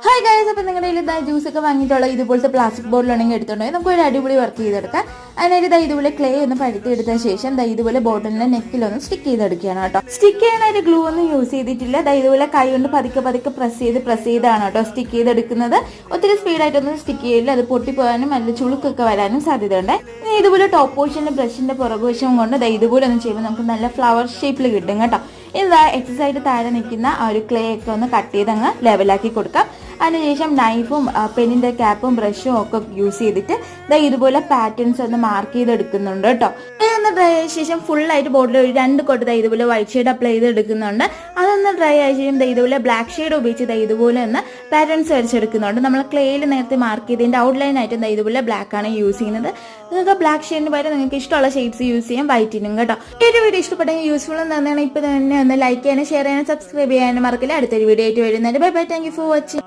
Hi guys, അപ്പോൾ നിങ്ങളുടെ കയ്യിൽ ജ്യൂസ് ഒക്കെ വാങ്ങിയിട്ടുള്ള ഇതുപോലത്തെ പ്ലാസ്റ്റിക് ബോട്ടിലാണെങ്കിൽ എടുത്തുകൊണ്ടെങ്കിൽ നമുക്ക് ഒരു അടിപൊളി വർക്ക് ചെയ്തെടുക്കാം. അതിനായിട്ട് ഇതുപോലെ ക്ലേ ഒന്ന് പഴുത്തെടുത്ത ശേഷം ഇതുപോലെ ബോട്ടിലിന്റെ നെക്കിലൊന്ന് സ്റ്റിക്ക് ചെയ്തെടുക്കുകയാണ് കേട്ടോ. സ്റ്റിക്ക് ചെയ്യാനായിട്ട് ഗ്ലൂ ഒന്നും യൂസ് ചെയ്തിട്ടില്ല. ഇതുപോലെ കൈ കൊണ്ട് പതുക്കെ പ്രസ് ചെയ്താണ് കേട്ടോ സ്റ്റിക്ക് ചെയ്തെടുക്കുന്നത്. ഒത്തിരി സ്പീഡായിട്ടൊന്നും സ്റ്റിക്ക് ചെയ്യില്ല, അത് പൊട്ടിപ്പോകാനും നല്ല ചുളുക്കൊക്കെ വരാനും സാധ്യതയുണ്ട്. ഇനി ഇതുപോലെ ടോപ്പ് പോർഷനിലെ ബ്രഷിന്റെ പുറകുവശം കൊണ്ട് ഇതുപോലെ ഒന്ന് ചെയ്യുമ്പോൾ നമുക്ക് നല്ല ഫ്ലവർ ഷേപ്പിൽ കിട്ടും കേട്ടോ. ഇതാ എക്സസൈസ് താഴെ നിൽക്കുന്ന ആ ഒരു ക്ലേ ഒക്കെ ഒന്ന് കട്ട് ചെയ്ത് അങ്ങ് ലെവലാക്കി കൊടുക്കാം. അതിനുശേഷം നൈഫും പെന്നിന്റെ ക്യാപ്പും ബ്രഷും ഒക്കെ യൂസ് ചെയ്തിട്ട് ഇതുപോലെ പാറ്റേൺസ് ഒന്ന് മാർക്ക് ചെയ്തെടുക്കുന്നുണ്ട് കേട്ടോ. ഇതൊന്ന് ഡ്രൈ ആയ ശേഷം ഫുള്ളായിട്ട് ബോർഡിൽ ഒരു 2 കൊട്ട് ഇതുപോലെ വൈറ്റ് ഷെയ്ഡ് അപ്ലൈ ചെയ്തെടുക്കുന്നുണ്ട്. അതൊന്ന് ഡ്രൈ ആയ ശേഷം ഇതുപോലെ ബ്ലാക്ക് ഷെയ്ഡ് ഉപയോഗിച്ച് ഇതുപോലെ ഒന്ന് പാറ്റേൺസ് വരച്ചെടുക്കുന്നുണ്ട്. നമ്മൾ ക്ലേയിൽ നേരത്തെ മാർക്ക് ചെയ്തതിന്റെ ഔട്ട്ലൈൻ ആയിട്ട് ഇതുപോലെ ബ്ലാക്ക് ആണ് യൂസ് ചെയ്യുന്നത്. നിങ്ങൾക്ക് ബ്ലാക്ക് ഷെയ്ഡിന് പകരം നിങ്ങൾക്ക് ഇഷ്ടമുള്ള ഷെയ്ഡ്സ് യൂസ് ചെയ്യാം, വൈറ്റിനും കേട്ടോ. ഈ ഒരു വീഡിയോ ഇഷ്ടപ്പെട്ടെങ്കിൽ യൂസ്ഫുൾ തന്നെയാണ്. ഇപ്പൊ തന്നെ ഒന്ന് ലൈക്ക് ചെയ്യാനും ഷെയർ ചെയ്യാനും സബ്സ്ക്രൈബ് ചെയ്യാനും മറക്കില്ല. അടുത്തൊരു വീഡിയോ ആയിട്ട് വരുന്നുണ്ട്. Bye bye, thank you for watching.